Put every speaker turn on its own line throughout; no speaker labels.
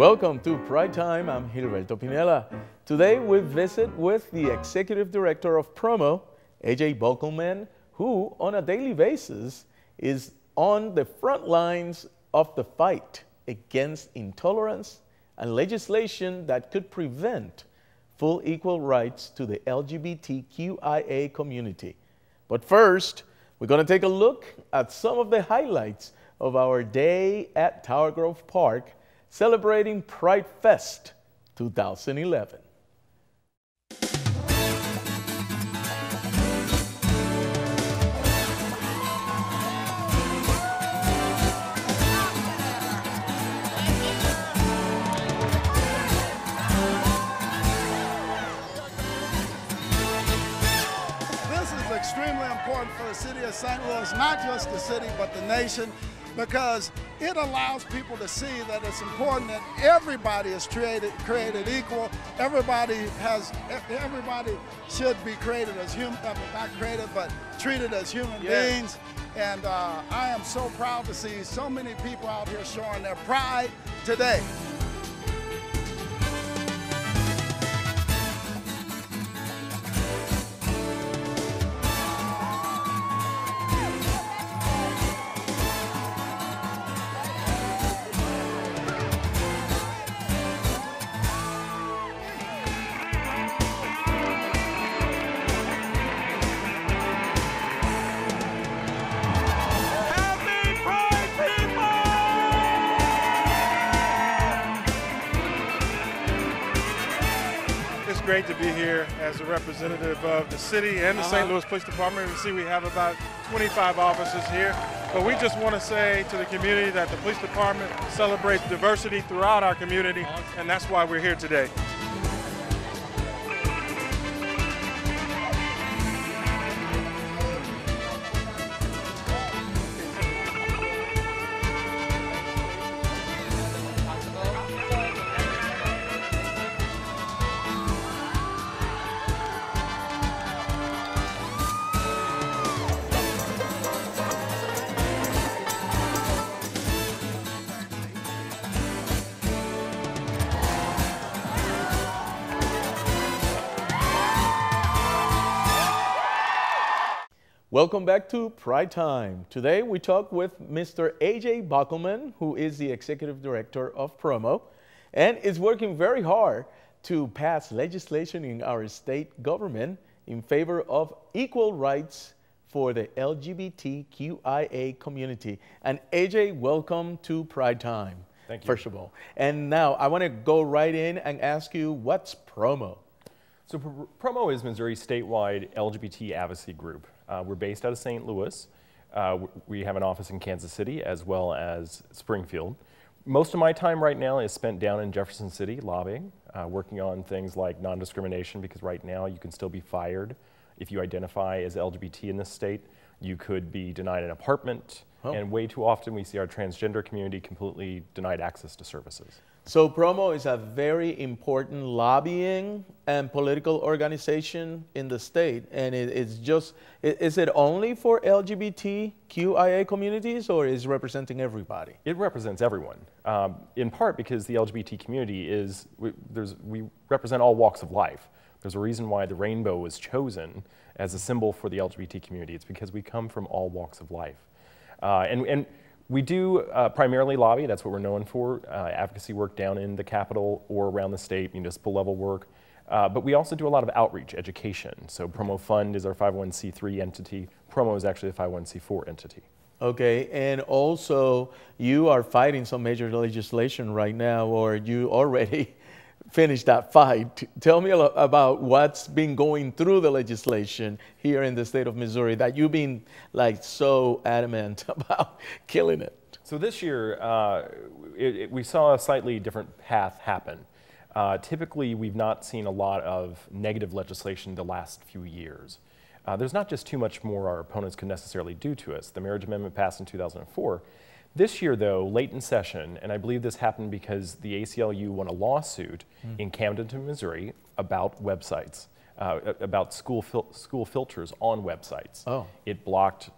Welcome to Pride Time. I'm Gilberto Pinelo. Today we visit with the Executive Director of Promo, AJ Bockelman, who on a daily basis is on the front lines of the fight against intolerance and legislation that could prevent full equal rights to the LGBTQIA community. But first, we're going to take a look at some of the highlights of our day at Tower Grove Park celebrating Pride Fest 2011.
This is extremely important for the city of St. Louis, not just the city, but the nation, because it allows people to see that it's important that everybody is created equal. Everybody should be created as human, not created, but treated as human beings. And I am so proud to see so many people out here showing their pride today.
It's great to be here as a representative of the city and the St. Louis Police Department. We see we have about 25 officers here, but we just want to say to the community that the police department celebrates diversity throughout our community, and that's why we're here today.
Welcome back to Pride Time. Today we talk with Mr. AJ Bockelman, who is the Executive Director of Promo and is working very hard to pass legislation in our state government in favor of equal rights for the LGBTQIA community. And AJ, welcome to Pride Time.
Thank you.
First of all. And now I want to go right in and ask you, what's Promo?
So Promo is Missouri's statewide LGBT advocacy group. We're based out of St. Louis. We have an office in Kansas City as well as Springfield. Most of my time right now is spent down in Jefferson City lobbying, working on things like non-discrimination, because right now you can still be fired if you identify as LGBT in this state. You could be denied an apartment, and way too often we see our transgender community completely denied access to services.
So Promo is a very important lobbying and political organization in the state, and is it only for LGBTQIA communities, or is it representing everybody?
It represents everyone, in part because the LGBT community we represent all walks of life. There's a reason why the rainbow was chosen as a symbol for the LGBT community. It's because we come from all walks of life. And we do primarily lobby. That's what we're known for, advocacy work down in the Capitol or around the state, municipal level work. But we also do a lot of outreach, education. So Promo Fund is our 501c3 entity. Promo is actually a 501c4 entity.
Okay, and also you are fighting some major legislation right now, or you already finished that fight. Tell me about what's been going through the legislation here in the state of Missouri that you've been like so adamant about killing it.
So this year, we saw a slightly different path happen. Typically, we've not seen a lot of negative legislation the last few years. There's not just too much more our opponents could necessarily do to us. The marriage amendment passed in 2004. This year, though, late in session, and I believe this happened because the ACLU won a lawsuit in Camden, Missouri about websites, about school filters on websites.
Oh.
It blocked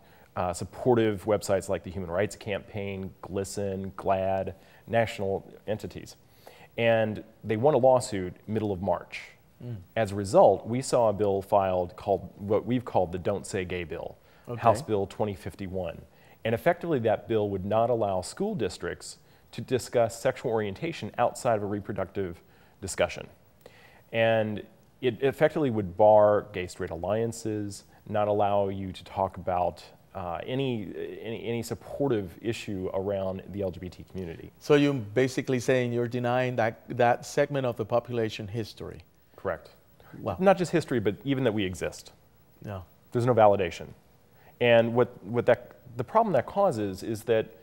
supportive websites like the Human Rights Campaign, GLSEN, GLAAD, national entities. And they won a lawsuit middle of March. As a result, we saw a bill filed called what we've called the Don't Say Gay bill, House Bill 2051. And effectively that bill would not allow school districts to discuss sexual orientation outside of a reproductive discussion. And it effectively would bar gay-straight alliances, not allow you to talk about any supportive issue around the LGBT community.
So you're basically saying you're denying that segment of the population history.
Correct.
Wow.
Not just history, but even that we exist.
Yeah.
There's no validation. And the problem that causes is that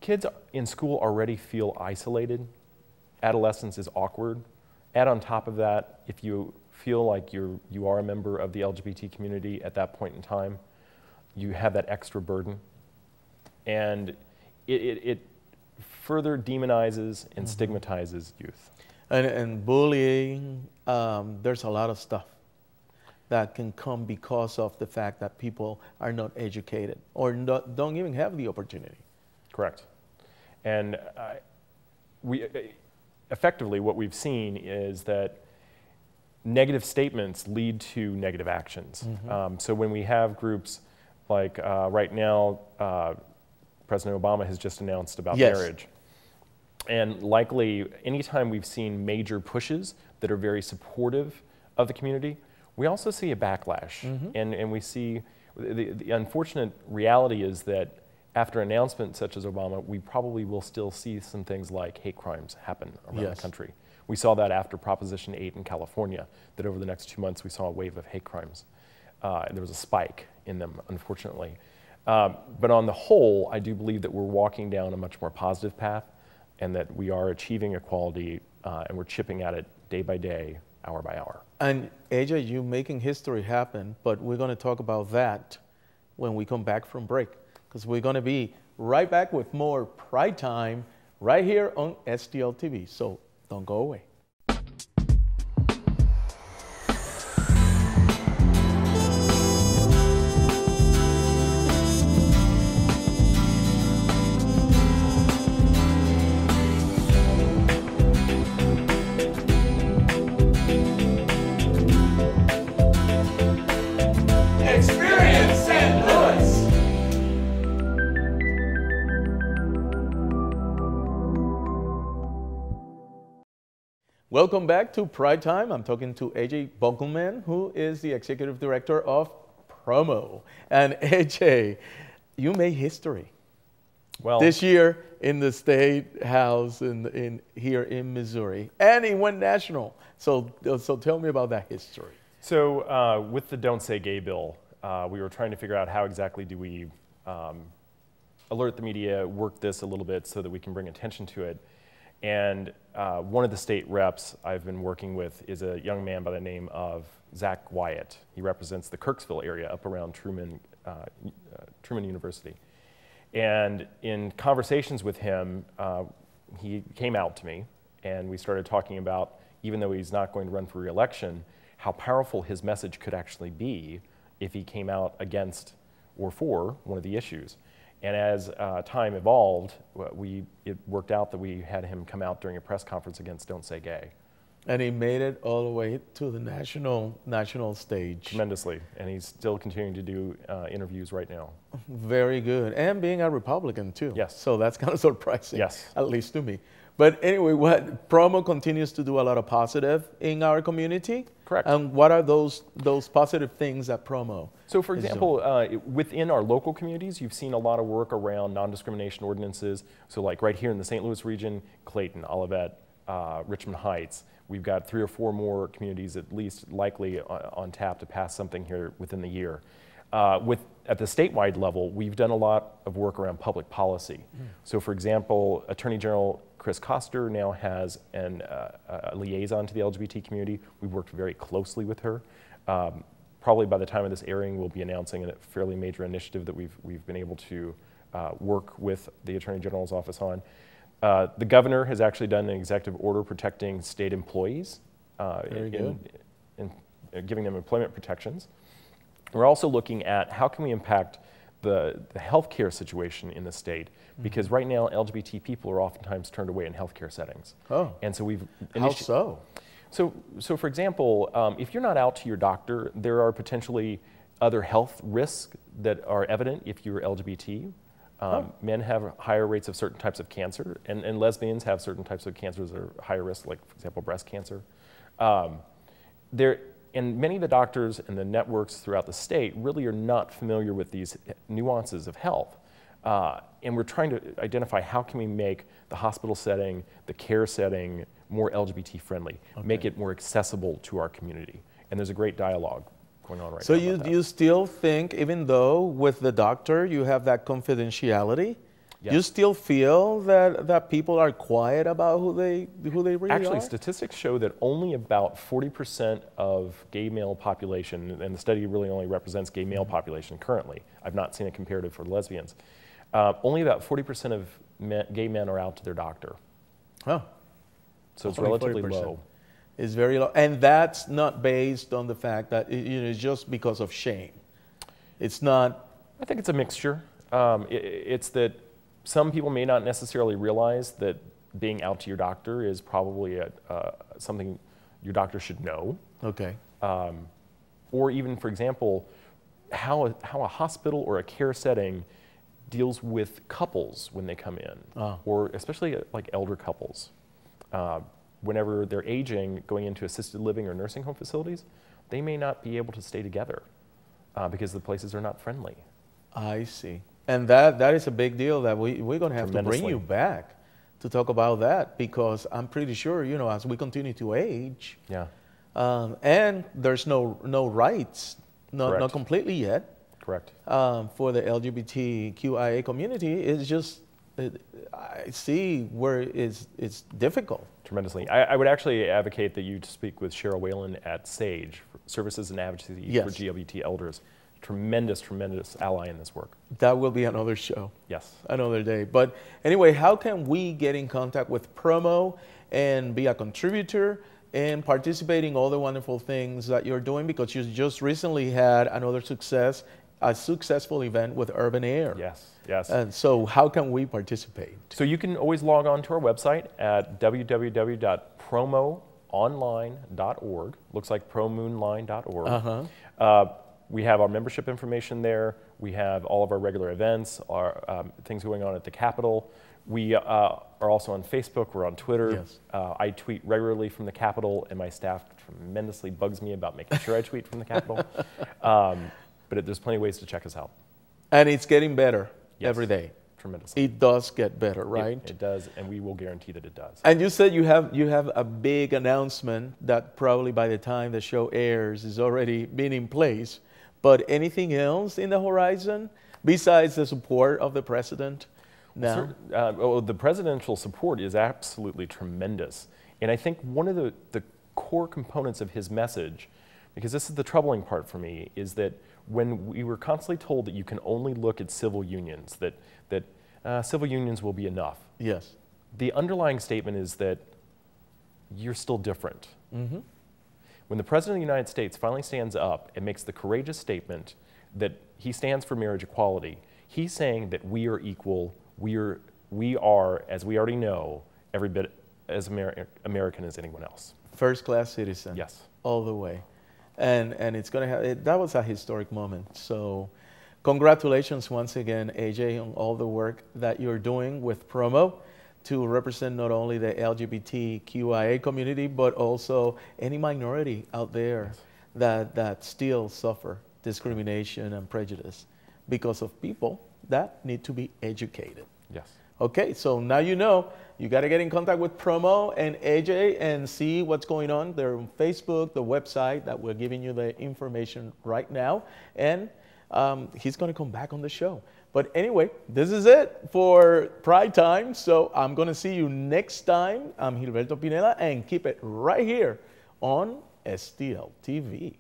kids in school already feel isolated. Adolescence is awkward. Add on top of that, if you feel like you are a member of the LGBT community at that point in time, you have that extra burden. And it further demonizes and stigmatizes youth.
And bullying, there's a lot of stuff that can come because of the fact that people are not educated or don't even have the opportunity.
Correct. And effectively what we've seen is that negative statements lead to negative actions. So when we have groups like right now, President Obama has just announced about marriage. And likely, anytime we've seen major pushes that are very supportive of the community, we also see a backlash. And we see, the unfortunate reality is that after announcements such as Obama, we probably will still see some things like hate crimes happen around the country. We saw that after Proposition 8 in California, that over the next 2 months we saw a wave of hate crimes. And there was a spike in them, unfortunately. But on the whole, I do believe that we're walking down a much more positive path, and that we are achieving equality, and we're chipping at it day by day, hour by hour.
And AJ, you're making history happen, but we're going to talk about that when we come back from break, because we're going to be right back with more Pride Time right here on STL TV. So don't go away. Welcome back to Pride Time. I'm talking to AJ Bockelman, who is the Executive Director of Promo. And AJ, you made history. Well, this year in the State House here in Missouri, and it went national. So tell me about that history.
So with the Don't Say Gay bill, we were trying to figure out how exactly do we alert the media, work this a little bit so that we can bring attention to it. And one of the state reps I've been working with is a young man by the name of Zach Wyatt. He represents the Kirksville area up around Truman University. And in conversations with him, he came out to me, and we started talking about, even though he's not going to run for re-election, how powerful his message could actually be if he came out against or for one of the issues. And as time evolved, it worked out that we had him come out during a press conference against Don't Say Gay.
And he made it all the way to the national stage.
Tremendously, and he's still continuing to do interviews right now.
Very good, and being a Republican too.
Yes.
So that's kind of surprising,
yes,
at least to me. But anyway, Promo continues to do a lot of positive in our community.
Correct.
And what are those positive things that Promo?
So for example, within our local communities, you've seen a lot of work around non-discrimination ordinances. So like right here in the St. Louis region, Clayton, Olivet, Richmond Heights, we've got 3 or 4 more communities at least likely on tap to pass something here within the year. At the statewide level, we've done a lot of work around public policy. So for example, Attorney General Chris Koster now has a liaison to the LGBT community. We've worked very closely with her. Probably by the time of this airing, we'll be announcing a fairly major initiative that we've been able to work with the Attorney General's office on. The governor has actually done an executive order protecting state employees in giving them employment protections. We're also looking at how can we impact the healthcare situation in the state, because right now LGBT people are oftentimes turned away in healthcare settings.
Oh.
And so we've
How so?
So for example, if you're not out to your doctor, there are potentially other health risks that are evident if you're LGBT. Men have higher rates of certain types of cancer, and lesbians have certain types of cancers that are higher risk, like, for example, breast cancer. And many of the doctors and the networks throughout the state really are not familiar with these nuances of health. And we're trying to identify how can we make the hospital setting, the care setting, more LGBT friendly, make it more accessible to our community. And there's a great dialogue going on right now.
So you still think, even though with the doctor you have that confidentiality,
yes,
you still feel that people are quiet about who they really
Actually,
are?
statistics show that only about 40% of gay male population, and the study really only represents gay male population currently. I've not seen a comparative for lesbians. Only about 40% of gay men are out to their doctor.
Oh.
So it's relatively
40%.
low.
It's very low. And that's not based on the fact that it's just because of shame. It's not.
I think it's a mixture. It's that some people may not necessarily realize that being out to your doctor is probably something your doctor should know.
Okay.
Or even, for example, how a hospital or a care setting deals with couples when they come in, or especially like elder couples. Whenever they're aging, going into assisted living or nursing home facilities, they may not be able to stay together because the places are not friendly.
I see. And that is a big deal that we're going to have to bring you back to talk about that, because I'm pretty sure, as we continue to age, and there's no rights, not completely yet.
Correct.
For the LGBTQIA community, it's just, I see where it's difficult.
Tremendously. I would actually advocate that you speak with Cheryl Whalen at SAGE, Services and Advocacy for GLBT Elders. Tremendous, tremendous ally in this work.
That will be another show.
Yes.
Another day. But anyway, how can we get in contact with Promo and be a contributor and participate in all the wonderful things that you're doing? Because you just recently had another a successful event with Urban Air.
Yes, yes.
And so how can we participate? So
you can always log on to our website at www.promoonline.org. Looks like promoonline.org. We have our membership information there. We have all of our regular events, our things going on at the Capitol. We are also on Facebook. We're on Twitter.
Yes.
I tweet regularly from the Capitol, and my staff tremendously bugs me about making sure I tweet from the Capitol. But there's plenty of ways to check us out.
And it's getting better every day.
Tremendously.
It does get better, right?
It does, and we will guarantee that it does.
And you said you have a big announcement that probably by the time the show airs is already been in place. But anything else in the horizon besides the support of the president now?
The presidential support is absolutely tremendous. And I think one of the core components of his message, because this is the troubling part for me, is that when we were constantly told that you can only look at civil unions, that civil unions will be enough.
Yes.
The underlying statement is that you're still different.
Mm-hmm.
When the President of the United States finally stands up and makes the courageous statement that he stands for marriage equality, he's saying that we are equal, we are, as we already know, every bit as American as anyone else.
First-class citizen.
Yes.
All the way. And it's going to have, that was a historic moment. So congratulations once again, AJ, on all the work that you're doing with Promo to represent not only the LGBTQIA community, but also any minority out there that still suffer discrimination and prejudice because of people that need to be educated.
Yes.
Okay, so now you know, you got to get in contact with Promo and AJ and see what's going on. They're on Facebook, the website that we're giving you the information right now. And he's going to come back on the show. But anyway, this is it for Pride Time. So I'm going to see you next time. I'm Gilberto Pinelo, and keep it right here on STL TV.